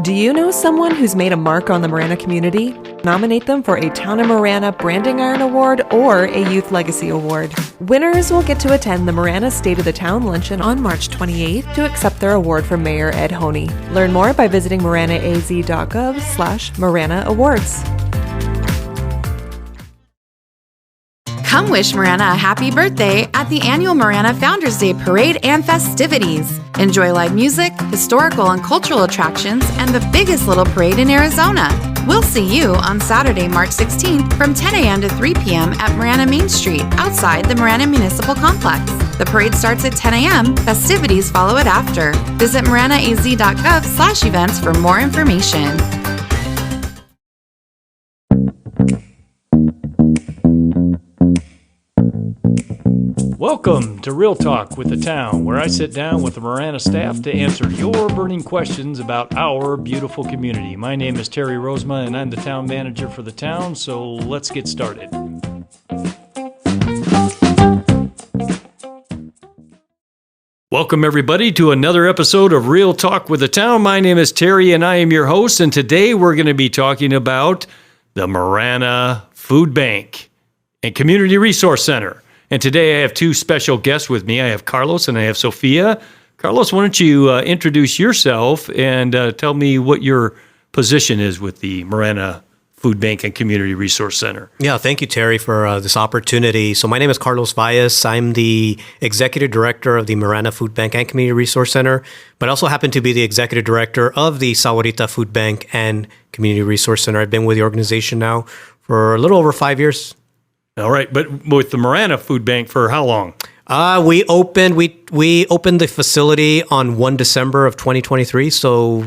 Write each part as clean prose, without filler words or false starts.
Do you know someone who's made a mark on the Marana community? Nominate them for a Town of Marana Branding Iron Award or a Youth Legacy Award. Winners will get to attend the Marana State of the Town Luncheon on March 28th to accept their award from Mayor Ed Honey. Learn more by visiting maranaaz.gov/Marana Awards. Come wish Marana a happy birthday at the annual Marana Founders Day Parade and festivities. Enjoy live music, historical and cultural attractions, and the biggest little parade in Arizona. We'll see you on Saturday, March 16th from 10 a.m. to 3 p.m. at Marana Main Street, outside the Marana Municipal Complex. The parade starts at 10 a.m. Festivities follow it after. Visit maranaaz.gov/events for more information. Welcome to Real Talk with the Town, where I sit down with the Marana staff to answer your burning questions about our beautiful community. My name is Terry Rozema, and I'm the town manager for the town, so let's get started. Welcome, everybody, to another episode of Real Talk with the Town. My name is Terry, and I am your host, and today we're going to be talking about the Marana Food Bank and Community Resource Center. And today I have two special guests with me. I have Carlos and I have Sofia. Carlos, why don't you introduce yourself and tell me what your position is with the Marana Food Bank and Community Resource Center. Yeah, thank you, Terry, for this opportunity. So my name is Carlos Valles. I'm the Executive Director of the Marana Food Bank and Community Resource Center, but I also happen to be the Executive Director of the Sahuarita Food Bank and Community Resource Center. I've been with the organization now for a little over 5 years. All right, but with the Marana Food Bank for how long? We opened the facility on 1 December of 2023, so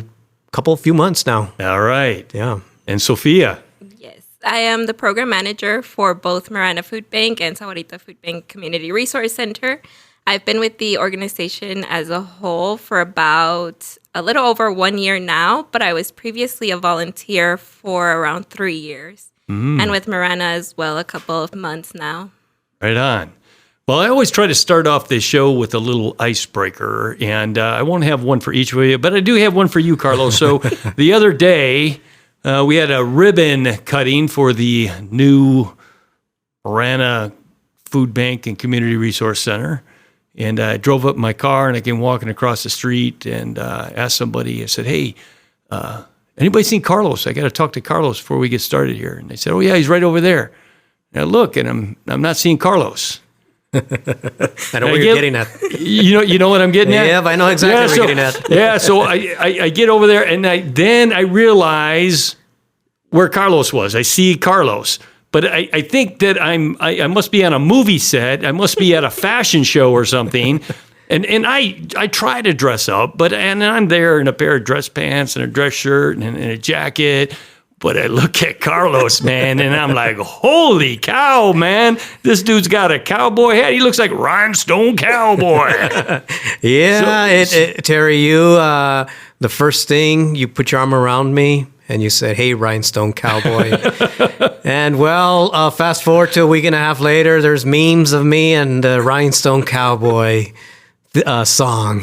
few months now. All right. Yeah. And Sofia? Yes, I am the program manager for both Marana Food Bank and Sahuarita Food Bank Community Resource Center. I've been with the organization as a whole for about a little over 1 year now, but I was previously a volunteer for around 3 years. And with Marana as well, a couple of months now. Right on. Well, I always try to start off this show with a little icebreaker, and I won't have one for each of you, but I do have one for you, Carlos. So the other day, we had a ribbon cutting for the new Marana Food Bank and Community Resource Center, and I drove up in my car, and I came walking across the street and asked somebody, I said, hey, anybody seen Carlos? I got to talk to Carlos before we get started here. And they said, oh, yeah, he's right over there. And I look, and I'm not seeing Carlos. I know what you're getting at. You know what I'm getting at? Yeah, I know exactly what you're getting at. Yeah, so I get over there, and then I realize where Carlos was. I see Carlos. But I think that I must be on a movie set. I must be at a fashion show or something. And I try to dress up, and I'm there in a pair of dress pants and a dress shirt and a jacket. But I look at Carlos, man, and I'm like, holy cow, man. This dude's got a cowboy hat. He looks like Rhinestone Cowboy. Yeah, Terry, you, the first thing, you put your arm around me and you said, hey, Rhinestone Cowboy. And well, fast forward to a week and a half later, there's memes of me and the Rhinestone Cowboy song.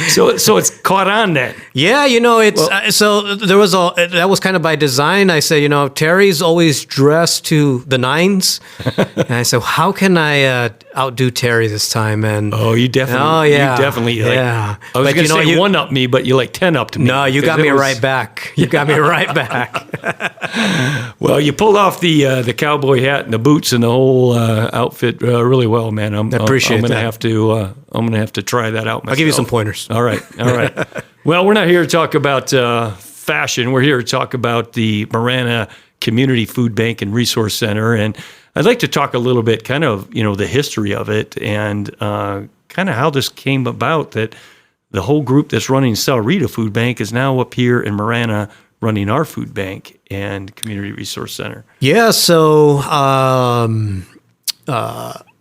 So it's caught on then. Yeah, it's so there was that was kind of by design. I said, Terry's always dressed to the nines, and I said, how can I outdo Terry this time? And you definitely, yeah. I was going to say one up me, but you like 10 up to me. No, you got me right back. You got me right back. Well, you pulled off the cowboy hat and the boots and the whole outfit really well, man. I appreciate that. I'm going to have to try that out myself. I'll give you some pointers. All right. Well, we're not here to talk about fashion. We're here to talk about the Marana Community Food Bank and Resource Center. And I'd like to talk a little bit kind of, the history of it and kind of how this came about, that the whole group that's running Sahuarita Food Bank is now up here in Marana running our food bank and Community Resource Center. Yeah, so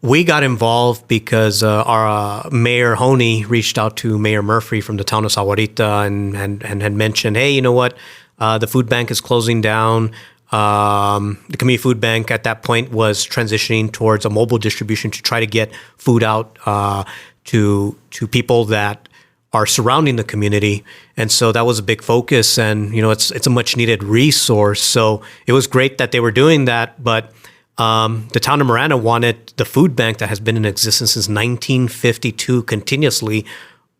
we got involved because our Mayor Honey reached out to Mayor Murphy from the town of Sahuarita and had mentioned, hey, you know what? The food bank is closing down. The community food bank at that point was transitioning towards a mobile distribution to try to get food out to people that are surrounding the community. And so that was a big focus, and it's a much needed resource. So it was great that they were doing that, but the town of Marana wanted the food bank that has been in existence since 1952 continuously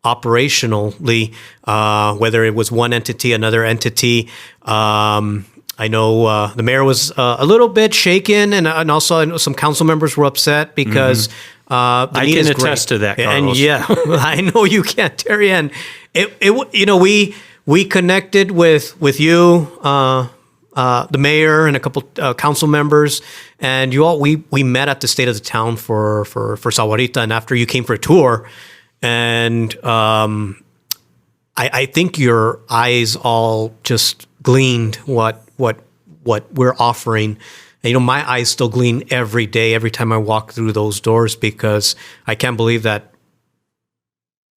operationally, whether it was one entity, another entity. I know the mayor was a little bit shaken, and also I know some council members were upset because the I need can is attest great. to that, And Carlos. yeah, I know you can, Terry. And we connected with you, the mayor, and a couple council members, and we met at the State of the Town for Sahuarita, and after you came for a tour, and I think your eyes all just gleaned what we're offering. And, my eyes still gleam every day, every time I walk through those doors, because I can't believe that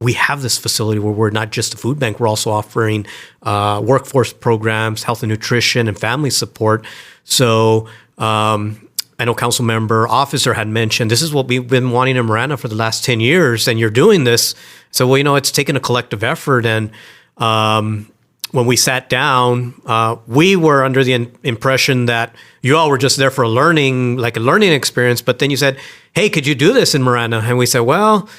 we have this facility where we're not just a food bank, we're also offering workforce programs, health and nutrition, and family support. So I know council member officer had mentioned, this is what we've been wanting in Marana for the last 10 years, and you're doing this. So, it's taken a collective effort. And when we sat down, we were under the impression that you all were just there for a learning experience. But then you said, hey, could you do this in Marana? And we said, well,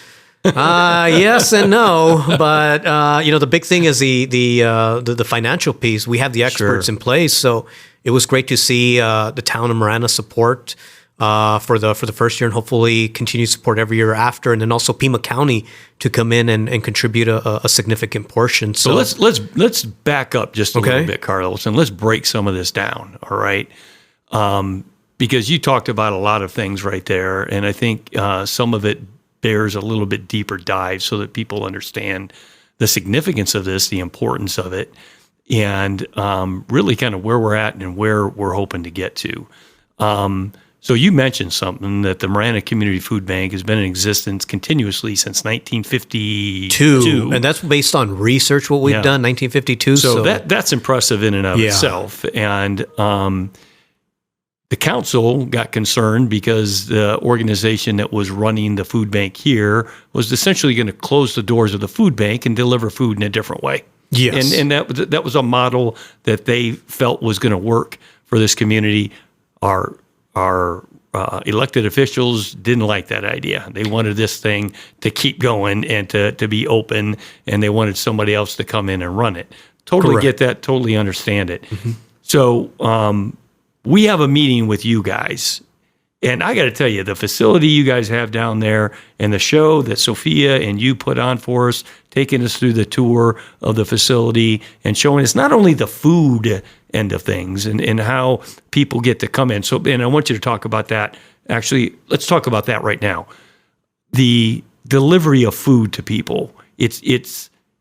yes and no. But, the big thing is the financial piece. We have the experts in place. So it was great to see the town of Marana support for the first year, and hopefully continue support every year after, and then also Pima County to come in and contribute a significant portion. So let's back up just a little bit, Carlos, and let's break some of this down. All right, because you talked about a lot of things right there, and I think some of it bears a little bit deeper dive so that people understand the significance of this, the importance of it, and really kind of where we're at and where we're hoping to get to. So you mentioned something, that the Marana Community Food Bank has been in existence continuously since 1952. And that's based on research, what we've done, 1952. So that's impressive in and of itself. And the council got concerned because the organization that was running the food bank here was essentially going to close the doors of the food bank and deliver food in a different way. Yes. And that was a model that they felt was going to work for this community. Our elected officials didn't like that idea. They wanted this thing to keep going and to be open, and they wanted somebody else to come in and run it. Totally Correct. get that, totally understand it. Mm-hmm. So we have a meeting with you guys, and I got to tell you, the facility you guys have down there and the show that Sofia and you put on for us, taking us through the tour of the facility and showing us not only the food end of things and how people get to come in. So, and I want you to talk about that. Actually, let's talk about that right now. The delivery of food to people.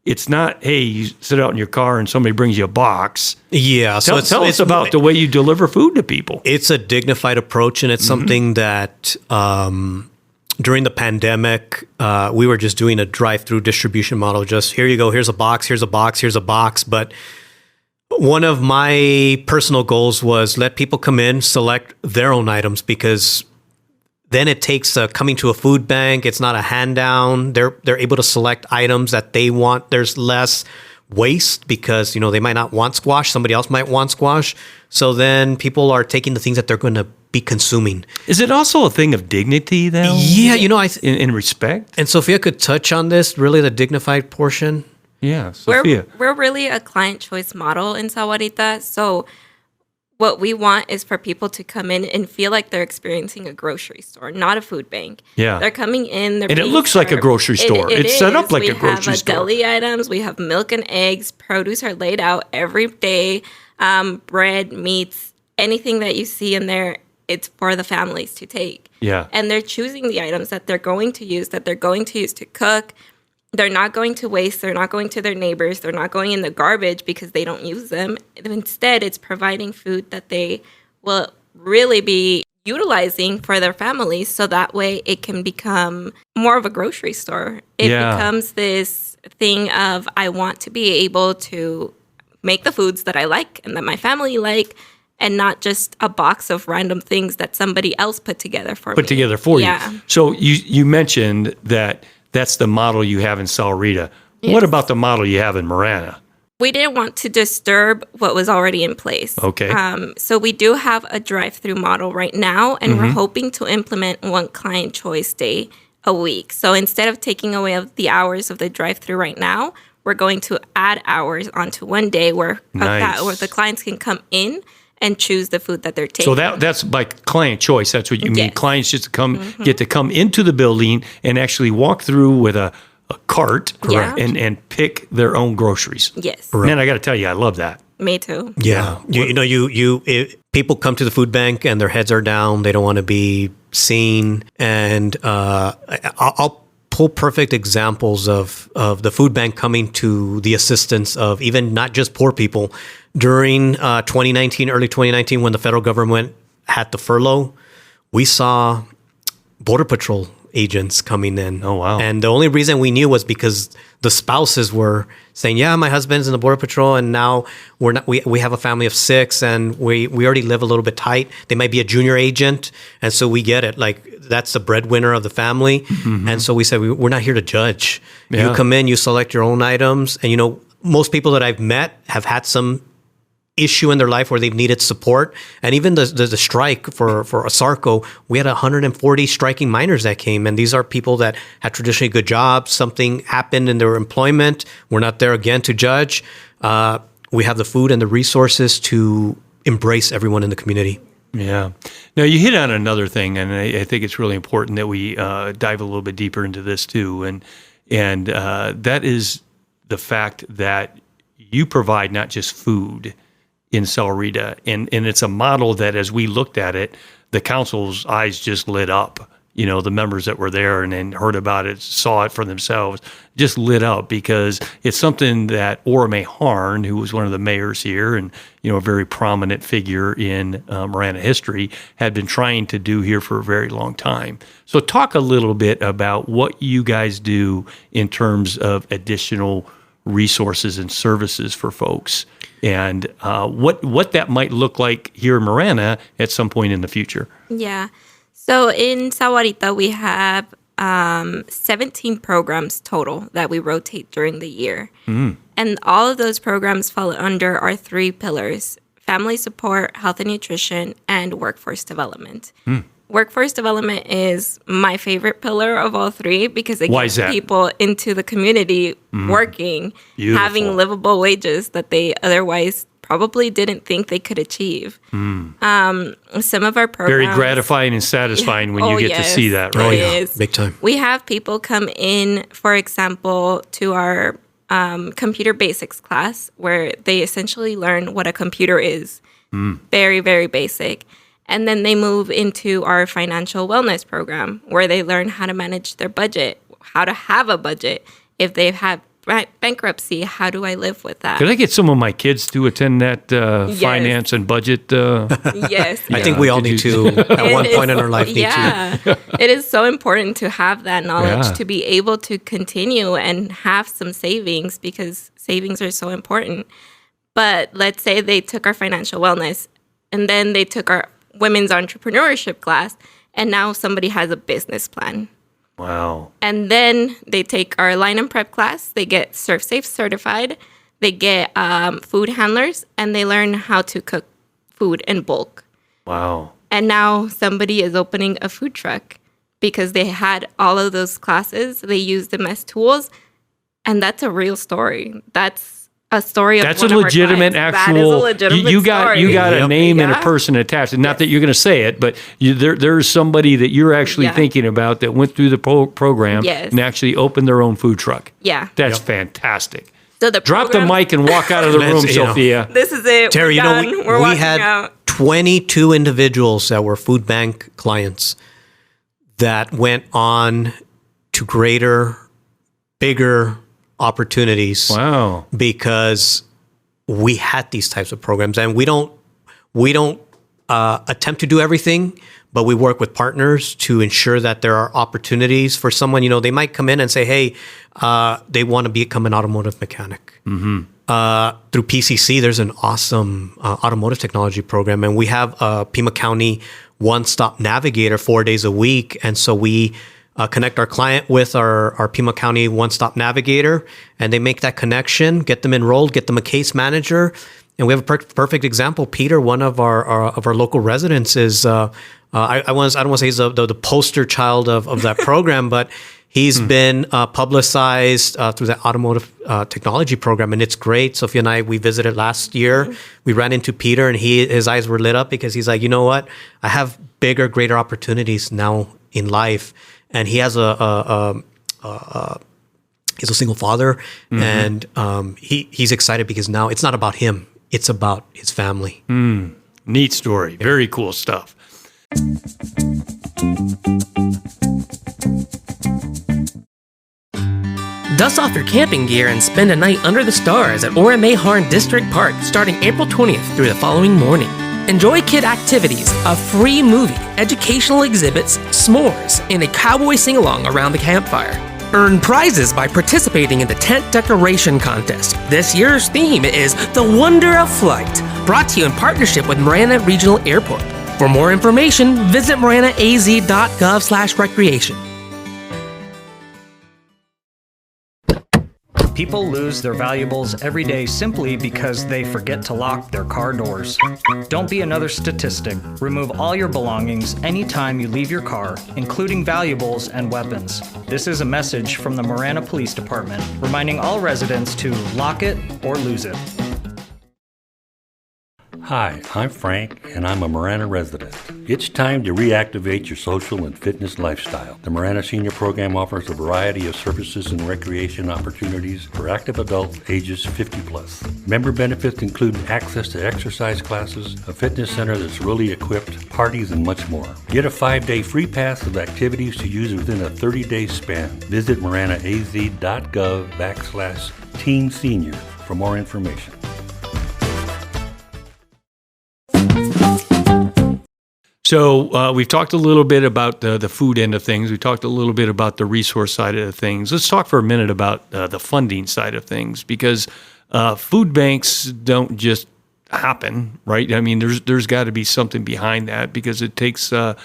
It's not, hey, you sit out in your car and somebody brings you a box. Yeah. So tell us about the way you deliver food to people. It's a dignified approach, and it's something that during the pandemic, we were just doing a drive-through distribution model. Just, here you go, here's a box, here's a box, here's a box. But one of my personal goals was let people come in, select their own items, because then it takes coming to a food bank. It's not a hand down. They're able to select items that they want. There's less waste because, they might not want squash. Somebody else might want squash. So then people are taking the things that they're going to be consuming. Is it also a thing of dignity, though? Yeah, in respect? And Sofia could touch on this, really the dignified portion. Yeah, Sofia. We're really a client choice model in Sahuarita. So what we want is for people to come in and feel like they're experiencing a grocery store, not a food bank. Yeah. They're coming in. And it looks like a grocery store. It's set up like a grocery store. We have deli items. We have milk and eggs. Produce are laid out every day. Bread, meats, anything that you see in there, it's for the families to take. Yeah. And they're choosing the items that they're going to use to cook. They're not going to waste. They're not going to their neighbors. They're not going in the garbage because they don't use them. Instead, it's providing food that they will really be utilizing for their families, so that way it can become more of a grocery store. It becomes this thing of, I want to be able to make the foods that I like and that my family like, and not just a box of random things that somebody else put together for you. So you mentioned that that's the model you have in Sahuarita. What about the model you have in Marana? We didn't want to disturb what was already in place. Okay. So we do have a drive-through model right now, and we're hoping to implement one client choice day a week. So instead of taking away the hours of the drive-through right now, we're going to add hours onto one day where the clients can come in and choose the food that they're taking. So that's by client choice. That's what you mean. Yes. Clients just get to come into the building and actually walk through with a cart and pick their own groceries. Yes. Man, I got to tell you, I love that. Me too. Yeah. People come to the food bank and their heads are down. They don't want to be seen. And I'll pull perfect examples of the food bank coming to the assistance of even not just poor people. During 2019, early 2019, when the federal government had the furlough, we saw Border Patrol agents coming in. Oh, wow. And the only reason we knew was because the spouses were saying, yeah, my husband's in the Border Patrol and now we have a family of 6 and we already live a little bit tight. They might be a junior agent. And so we get it. Like, that's the breadwinner of the family. And so we said, we're not here to judge. Yeah. You come in, you select your own items. And, most people that I've met have had some issue in their life where they've needed support. And even the strike for ASARCO, we had 140 striking miners that came. And these are people that had traditionally good jobs. Something happened in their employment. We're not there again to judge. We have the food and the resources to embrace everyone in the community. Yeah. Now, you hit on another thing, and I think it's really important that we dive a little bit deeper into this too. And that is the fact that you provide not just food in Sahuarita, and it's a model that, as we looked at it, the council's eyes just lit up. The members that were there and then heard about it, saw it for themselves, just lit up, because it's something that Orame Harn, who was one of the mayors here and a very prominent figure in Marana history, had been trying to do here for a very long time. So talk a little bit about what you guys do in terms of additional resources and services for folks, and what that might look like here in Marana at some point in the future. Yeah. So in Sahuarita, we have 17 programs total that we rotate during the year. And all of those programs fall under our 3 pillars: family support, health and nutrition, and workforce development. Workforce development is my favorite pillar of all 3 because it gets people into the community working, having livable wages that they otherwise probably didn't think they could achieve. Some of our programs... Very gratifying and satisfying when you get to see that, right? It is. Big time. We have people come in, for example, to our computer basics class where they essentially learn what a computer is. Very, very basic. And then they move into our financial wellness program where they learn how to manage their budget, how to have a budget. If they've had bankruptcy, how do I live with that? Could I get some of my kids to attend that finance and budget? Yes. I think we all need to at one point in our life. It is so important to have that knowledge to be able to continue and have some savings, because savings are so important. But let's say they took our financial wellness and then they took our women's entrepreneurship class, and now somebody has a business plan. Wow. And then they take our line and prep class, they get ServSafe certified, they get food handlers, and they learn how to cook food in bulk. Wow. And now somebody is opening a food truck because they had all of those classes, they used them as tools, and that's a real story. That's a story of that's one a of our legitimate clients. actual. That is a legitimate you got story. you got a name and a person attached. And not that you're going to say it, but there's somebody that you're actually thinking about that went through the program and actually opened their own food truck. Yeah, that's fantastic. So the drop the mic and walk out of the room, Sophia. This is it, Terry. We're we had out. 22 individuals that were food bank clients that went on to greater, bigger opportunities. Wow. Because we had these types of programs, and we don't attempt to do everything, but we work with partners to ensure that there are opportunities for someone. They might come in and say, hey, they want to become an automotive mechanic. Through PCC, there's an awesome automotive technology program, and we have a Pima County one-stop navigator 4 days a week. And so we connect our client with our Pima County one-stop navigator, and they make that connection, get them enrolled, get them a case manager. And we have a perfect example. Peter, one of our local residents, is I don't want to say he's the poster child of that program, but he's been publicized through the automotive technology program, and it's great. Sofia and I, we visited last year. We ran into Peter, and his eyes were lit up because he's like, you know what? I have bigger, greater opportunities now in life. And he has he's a single father, and he's excited because now it's not about him. It's about his family. Neat story. Very cool stuff. Dust off your camping gear and spend a night under the stars at Orame Harn District Park starting April 20th through the following morning. Enjoy kid activities, a free movie, educational exhibits, s'mores, and a cowboy sing-along around the campfire. Earn prizes by participating in the tent decoration contest. This year's theme is The Wonder of Flight, brought to you in partnership with Marana Regional Airport. For more information, visit maranaaz.gov/recreation. People lose their valuables every day simply because they forget to lock their car doors. Don't be another statistic. Remove all your belongings anytime you leave your car, including valuables and weapons. This is a message from the Marana Police Department, reminding all residents to lock it or lose it. Hi, I'm Frank, and I'm a Marana resident. It's time to reactivate your social and fitness lifestyle. The Marana Senior Program offers a variety of services and recreation opportunities for active adults ages 50 plus. Member benefits include access to exercise classes, a fitness center that's really equipped, parties, and much more. Get a 5-day free pass of activities to use within a 30-day span. Visit maranaaz.gov/Teen Senior for more information. So we've talked a little bit about the food end of things. We talked a little bit about the resource side of things. Let's talk for a minute about the funding side of things, because food banks don't just happen, right? I mean, there's got to be something behind that, because it takes a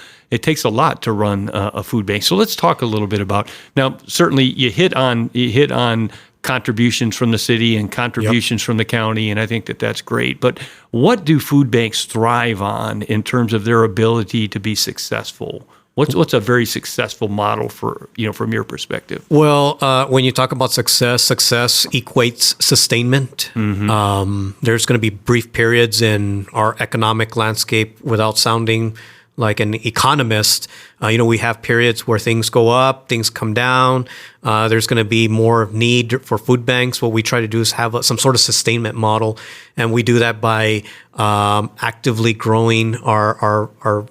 lot to run a food bank. So let's talk a little bit about, now certainly you hit on contributions from the city and contributions from the county, and I think that's great. But what do food banks thrive on in terms of their ability to be successful? What's a very successful model for, from your perspective? Well, when you talk about success equates sustainment. There's going to be brief periods in our economic landscape, without sounding like an economist. We have periods where things go up, things come down. There's going to be more need for food banks. What we try to do is have some sort of sustainment model, and we do that by actively growing our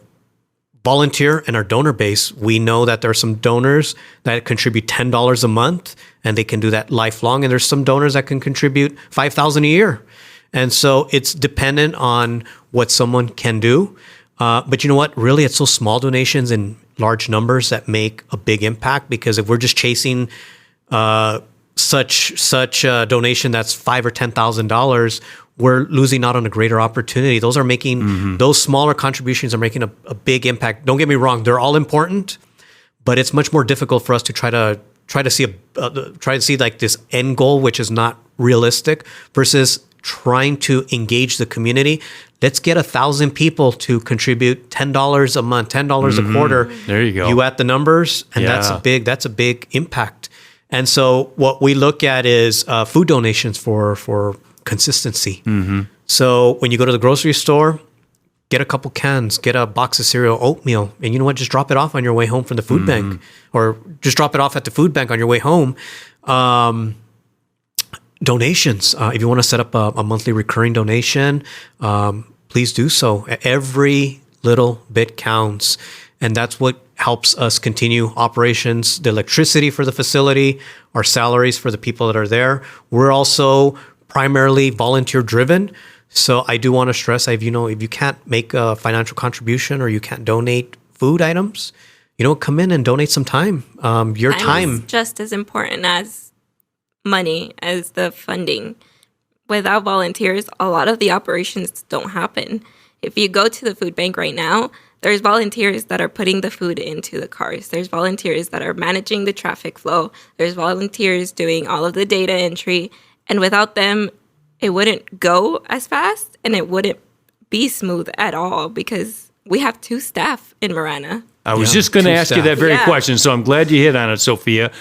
volunteer and our donor base. We know that there are some donors that contribute $10 a month, and they can do that lifelong. And there's some donors that can contribute $5,000 a year. And so it's dependent on what someone can do. But you know what? Really, it's those small donations in large numbers that make a big impact. Because if we're just chasing such a donation that's $5,000 or $10,000, we're losing out on a greater opportunity. Those are making those smaller contributions are making a big impact. Don't get me wrong; they're all important, but it's much more difficult for us to try to see like this end goal, which is not realistic, versus trying to engage the community. Let's get 1,000 people to contribute $10 a month, $10 a quarter. There you go. You add the numbers, and that's a big impact. And so what we look at is food donations for consistency. So when you go to the grocery store, get a couple cans, get a box of cereal, oatmeal, and you know what? Just drop it off on your way home from the food bank, or just drop it off at the food bank on your way home. Donations. If you want to set up a monthly recurring donation, please do so. Every little bit counts. And that's what helps us continue operations, the electricity for the facility, our salaries for the people that are there. We're also primarily volunteer driven. So I do want to stress, if you can't make a financial contribution or you can't donate food items, come in and donate some time. Your time is just as important as money, as the funding. Without volunteers, a lot of the operations don't happen. If you go to the food bank right now, There's volunteers that are putting the food into the cars. There's volunteers that are managing the traffic flow. There's volunteers doing all of the data entry. And without them, it wouldn't go as fast and it wouldn't be smooth at all because we have 2 staff in Marana. I was just going to ask you that very question, so I'm glad you hit on it, Sophia.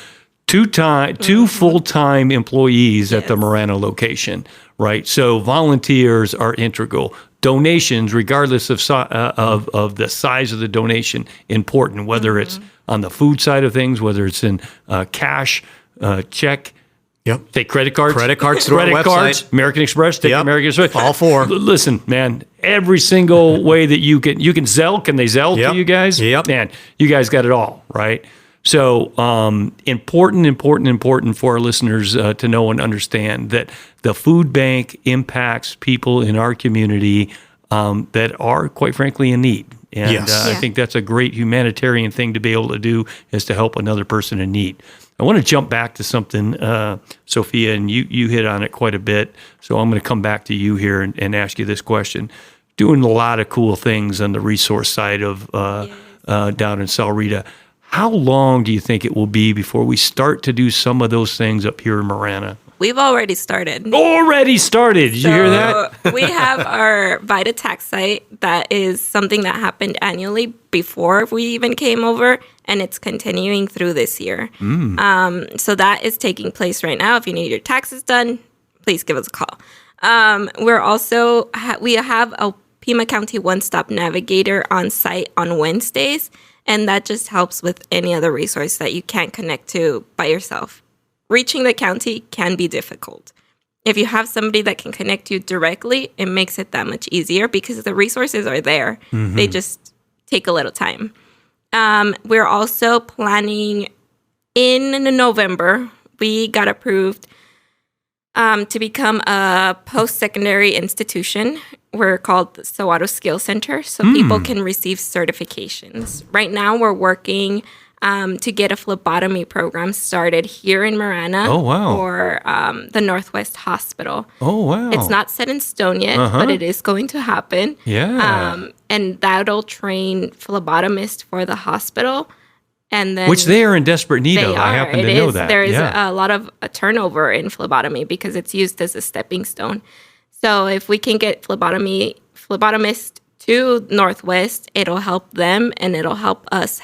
2 full-time employees at the Marana location, right? So volunteers are integral. Donations, regardless of the size of the donation, important, whether it's on the food side of things, whether it's in cash, check, take credit cards. Credit cards through our website. American Express, take American Express. All 4. Listen, man, every single way that you can Zelle. Can they Zelle to you guys? Yep. Man, you guys got it all, right? So important for our listeners to know and understand that the food bank impacts people in our community that are, quite frankly, in need. And I think that's a great humanitarian thing to be able to do, is to help another person in need. I want to jump back to something, Sophia, and you hit on it quite a bit. So I'm going to come back to you here and ask you this question. Doing a lot of cool things on the resource side of down in Sahuarita. How long do you think it will be before we start to do some of those things up here in Marana? We've already started. Did you hear that? We have our Vita tax site. That is something that happened annually before we even came over, and it's continuing through this year. So that is taking place right now. If you need your taxes done, please give us a call. We're also, we have a Pima County One-Stop Navigator on site on Wednesdays, and that just helps with any other resource that you can't connect to by yourself. Reaching the county can be difficult. If you have somebody that can connect you directly, it makes it that much easier because the resources are there. They just take a little time. We're also planning in November, we got approved to become a post-secondary institution. We're called the Sahuaro Skill Center, so people can receive certifications. Right now, we're working to get a phlebotomy program started here in Marana for the Northwest Hospital. It's not set in stone yet, but it is going to happen. And that'll train phlebotomists for the hospital. And then which they are in desperate need of. I happen to know that. There is a lot of turnover in phlebotomy because it's used as a stepping stone. So if we can get phlebotomists to Northwest, it'll help them and it'll help us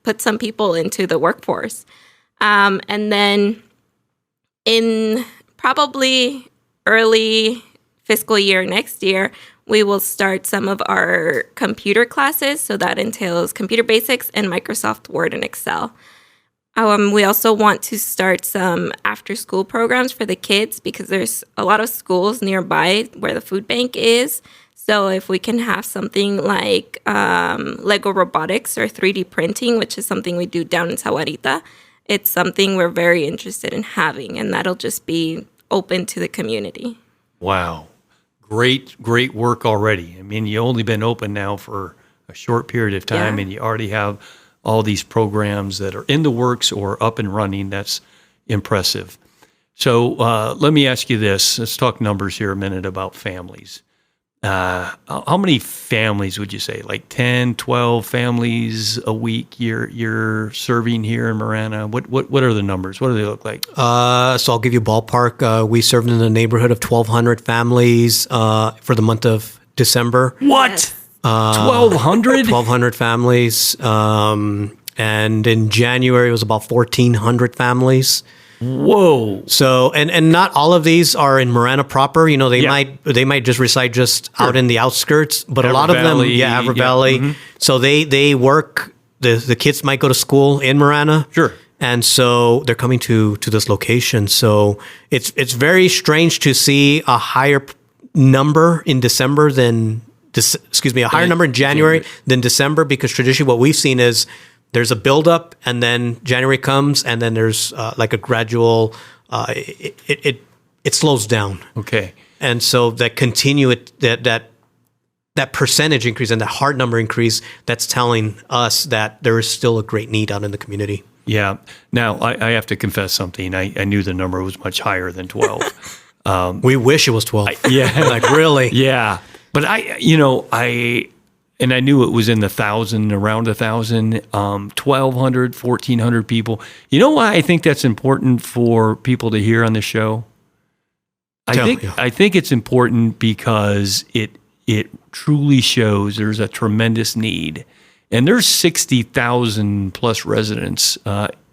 put some people into the workforce. And then in probably early fiscal year next year, we will start some of our computer classes. So that entails computer basics and Microsoft Word and Excel. We also want to start some after-school programs for the kids because there's a lot of schools nearby where the food bank is. So if we can have something like Lego robotics or 3D printing, which is something we do down in Sahuarita, it's something we're very interested in having, and that'll just be open to the community. Wow. Great work already. I mean, you've only been open now for a short period of time, and you already have all these programs that are in the works or up and running. That's impressive. So let me ask you this. Let's talk numbers here a minute about families. How many families would you say? Like 10, 12 families a week you're serving here in Marana? What are the numbers? What do they look like? So I'll give you a ballpark. We served in the neighborhood of 1,200 families for the month of December. What? 1,200? 1,200 families. And in January, it was about 1,400 families. Whoa! So and not all of these are in Marana proper. You know, they might just reside just out in the outskirts, but a lot of them, Avra Valley. So they work. The kids might go to school in Marana. Sure. And so they're coming to this location. So it's very strange to see a higher number in December than a higher number in January than December, because traditionally what we've seen is there's a buildup, and then January comes, and then there's like a gradual. It slows down. Okay. And so that that percentage increase and that hard number increase, that's telling us that there is still a great need out in the community. Yeah. Now I have to confess something. I knew the number was much higher than 12. We wish it was 12. Yeah. Like really. Yeah. But and I knew it was in the 1,000, around 1,000, 1,200, 1,400 people. You know why I think that's important for people to hear on the show? I think it's important because it truly shows there's a tremendous need. And there's 60,000 plus residents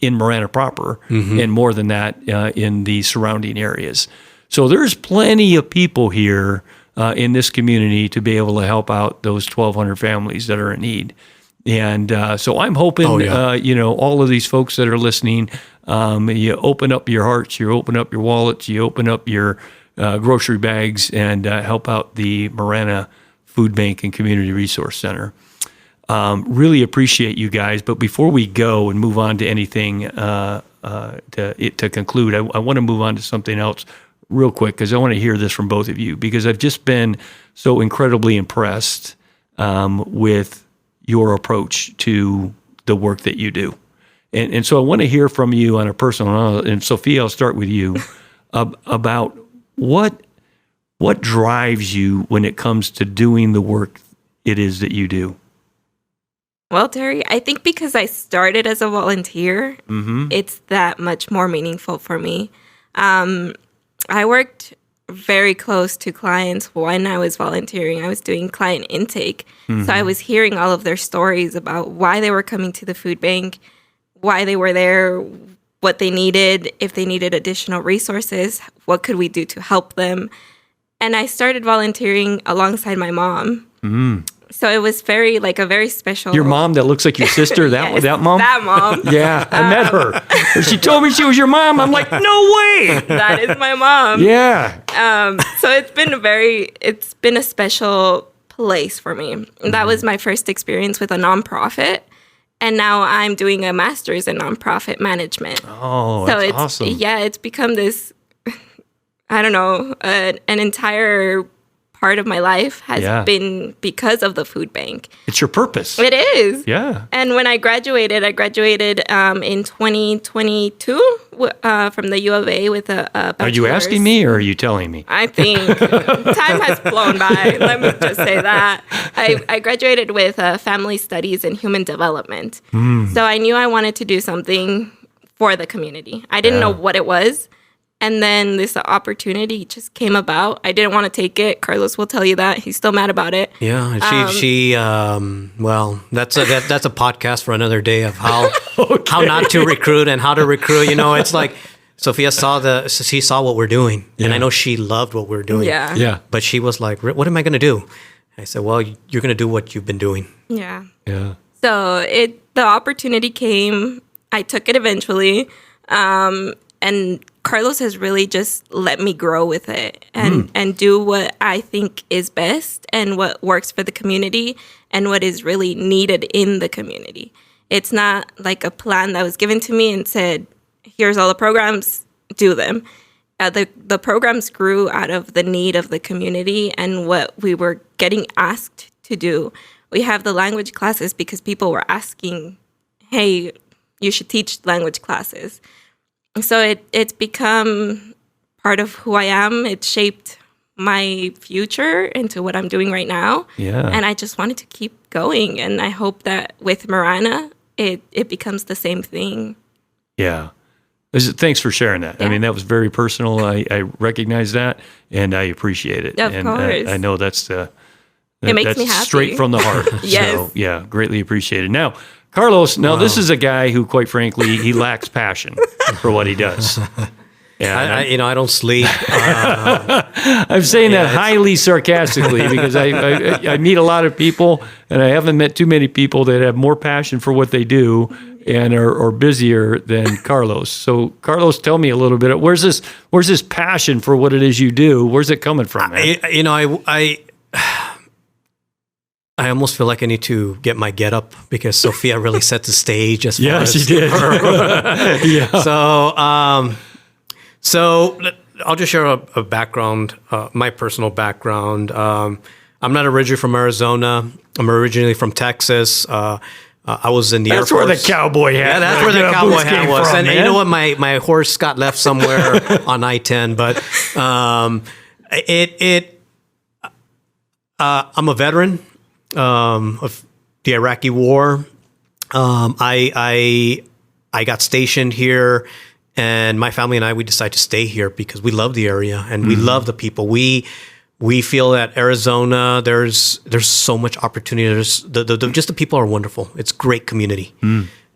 in Marana proper, and more than that in the surrounding areas. So there's plenty of people here in this community to be able to help out those 1,200 families that are in need. And so I'm hoping, all of these folks that are listening, you open up your hearts, you open up your wallets, you open up your grocery bags, and help out the Marana Food Bank and Community Resource Center. Really appreciate you guys. But before we go and move on to anything to conclude, I want to move on to something else real quick, because I want to hear this from both of you, because I've just been so incredibly impressed with your approach to the work that you do. And so I want to hear from you on a personal level. And Sofia, I'll start with you about what drives you when it comes to doing the work it is that you do. Well, Terry, I think because I started as a volunteer, it's that much more meaningful for me. I worked very close to clients when I was volunteering. I was doing client intake. So I was hearing all of their stories about why they were coming to the food bank, why they were there, what they needed, if they needed additional resources, what could we do to help them. And I started volunteering alongside my mom. So it was very special. Your mom that looks like your sister, Yes, that mom? That mom. Yeah, I met her. She told me she was your mom. I'm like, no way. That is my mom. Yeah. So it's been a special place for me. That was my first experience with a nonprofit. And now I'm doing a master's in nonprofit management. Oh, so that's awesome. Yeah, it's become this, I don't know, an entire part of my life has been because of the food bank. It's your purpose. It is. Yeah. And when I graduated in 2022 from the U of A with a bachelor's. Are you asking me or are you telling me? I think time has flown by. Let me just say that. I graduated with family studies and human development. So I knew I wanted to do something for the community. I didn't know what it was. And then this opportunity just came about. I didn't want to take it. Carlos will tell you that. He's still mad about it. Yeah, well, that's a podcast for another day of how not to recruit and how to recruit. You know, it's like Sofia saw what we're doing, and I know she loved what we're doing. Yeah. But she was like, "What am I going to do?" I said, "Well, you're going to do what you've been doing." Yeah. Yeah. So the opportunity came. I took it eventually, and Carlos has really just let me grow with it and do what I think is best and what works for the community and what is really needed in the community. It's not like a plan that was given to me and said, here's all the programs, do them. The programs grew out of the need of the community and what we were getting asked to do. We have the language classes because people were asking, hey, you should teach language classes. So it's become part of who I am. It shaped my future into what I'm doing right now. Yeah. And I just wanted to keep going. And I hope that with Marana, it becomes the same thing. Yeah. Thanks for sharing that. Yeah. I mean, that was very personal. I recognize that, and I appreciate it. Of and course. I know that's It makes that's me happy. straight from the heart. Yes. So, yeah, greatly appreciated. Now, Carlos, this is a guy who, quite frankly, he lacks passion for what he does. Yeah, I don't sleep. I'm saying that highly sarcastically because I meet a lot of people, and I haven't met too many people that have more passion for what they do and are busier than Carlos. So, Carlos, tell me a little bit. Where's this passion for what it is you do? Where's it coming from, man? I almost feel like I need to get my get up because Sofia really set the stage as far as she did. Yeah. So I'll just share a background, my personal background. I'm not originally from Arizona. I'm originally from Texas. I was in the Air Force. That's where the cowboy hat. Yeah, that's where the cowboy hat was. From, and man. you know what? My horse got left somewhere on I-10. But I'm a veteran. of the Iraqi war. I got stationed here, and my family and I, we decided to stay here because we love the area and we love the people. We feel that Arizona, there's so much opportunity. There's just the people are wonderful. It's a great community.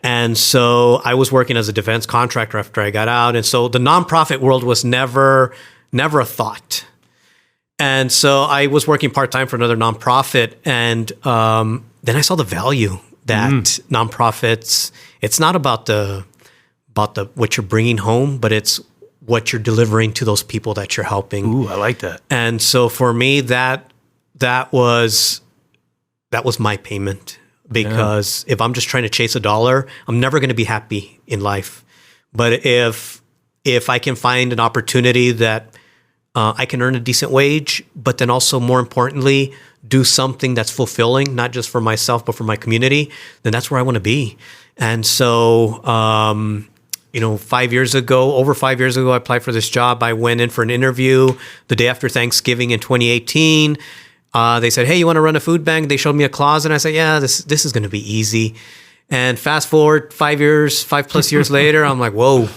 And so I was working as a defense contractor after I got out. And so the nonprofit world was never a thought. And so I was working part-time for another nonprofit. And then I saw the value that nonprofits, it's not about what you're bringing home, but it's what you're delivering to those people that you're helping. Ooh, I like that. And so for me, that was my payment. Because if I'm just trying to chase a dollar, I'm never going to be happy in life. But if I can find an opportunity that I can earn a decent wage, but then also more importantly, do something that's fulfilling, not just for myself, but for my community, then that's where I want to be. And so, over 5 years ago, I applied for this job. I went in for an interview the day after Thanksgiving in 2018. They said, hey, you want to run a food bank? They showed me a closet, and I said, yeah, this is going to be easy. And fast forward 5 plus years later, I'm like, whoa,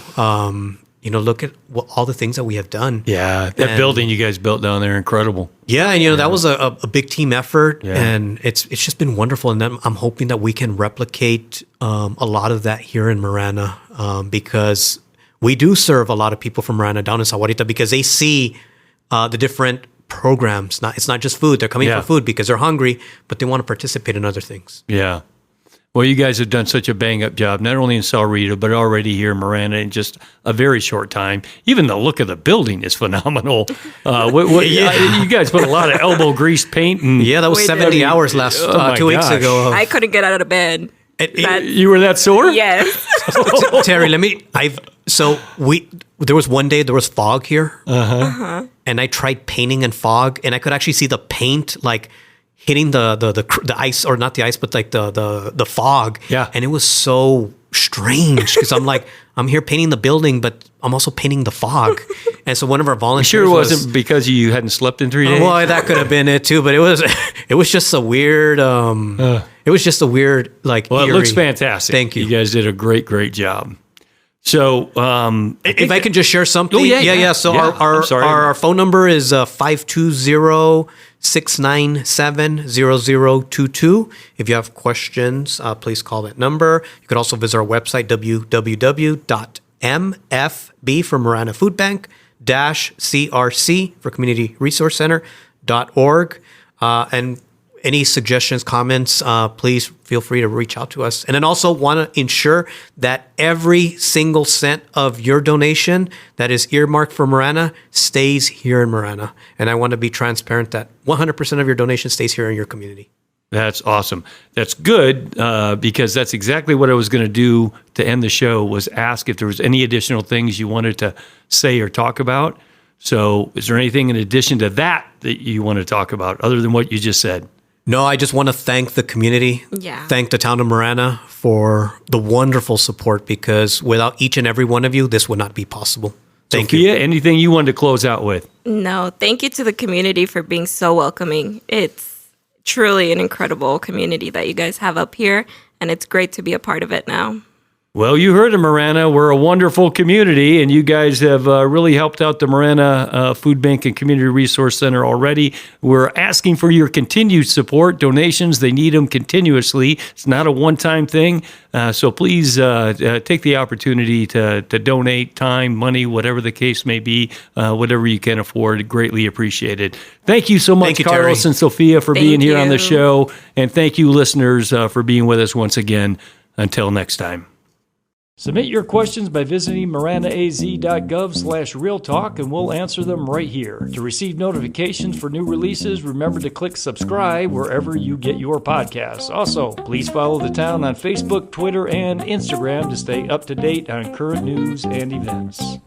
look at all the things that we have done. Yeah, that building you guys built down there, incredible. Yeah, and that was a big team effort, and it's just been wonderful. And then I'm hoping that we can replicate a lot of that here in Marana, because we do serve a lot of people from Marana down in Sahuarita because they see the different programs. It's not just food. They're coming for food because they're hungry, but they want to participate in other things. Yeah. Well, you guys have done such a bang-up job, not only in Sahuarita, but already here in Marana in just a very short time. Even the look of the building is phenomenal. You guys put a lot of elbow grease paint. And that was 70 hours last 2 weeks ago. I couldn't get out of bed. You were that sore? Yes. Terry, there was one day there was fog here, and I tried painting in fog, and I could actually see the paint like hitting the ice, or not the ice, but like the fog. Yeah, and it was so strange because I'm here painting the building, but I'm also painting the fog. And so one of our volunteers. Sure, it wasn't because you hadn't slept in 3 days. Well, that could have been it too, but it was just a weird. It was just a weird Well, eerie. It looks fantastic. Thank you. You guys did a great job. So, if I can just share something. Oh, yeah. So our phone number is 520-697-0022. If you have questions, please call that number. You could also visit our website, www.mfb for Marana Food Bank -CRC for Community Resource Center.org. And any suggestions, comments, please feel free to reach out to us. And then also want to ensure that every single cent of your donation that is earmarked for Marana stays here in Marana. And I want to be transparent that 100% of your donation stays here in your community. That's awesome. That's good, because that's exactly what I was going to do to end the show, was ask if there was any additional things you wanted to say or talk about. So is there anything in addition to that you want to talk about other than what you just said? No, I just want to thank the community. Yeah. Thank the town of Marana for the wonderful support, because without each and every one of you, this would not be possible. Thank Sofia, you. Anything you wanted to close out with? No, thank you to the community for being so welcoming. It's truly an incredible community that you guys have up here, and it's great to be a part of it now. Well, you heard it, Marana. We're a wonderful community, and you guys have really helped out the Marana Food Bank and Community Resource Center already. We're asking for your continued support, donations. They need them continuously. It's not a one-time thing. So please take the opportunity to donate time, money, whatever the case may be, whatever you can afford. Greatly appreciated. Thank you so much, Carlos and Sofia, for being here on the show. And thank you, listeners, for being with us once again. Until next time. Submit your questions by visiting maranaaz.gov/realtalk, and we'll answer them right here. To receive notifications for new releases, remember to click subscribe wherever you get your podcasts. Also, please follow the town on Facebook, Twitter, and Instagram to stay up to date on current news and events.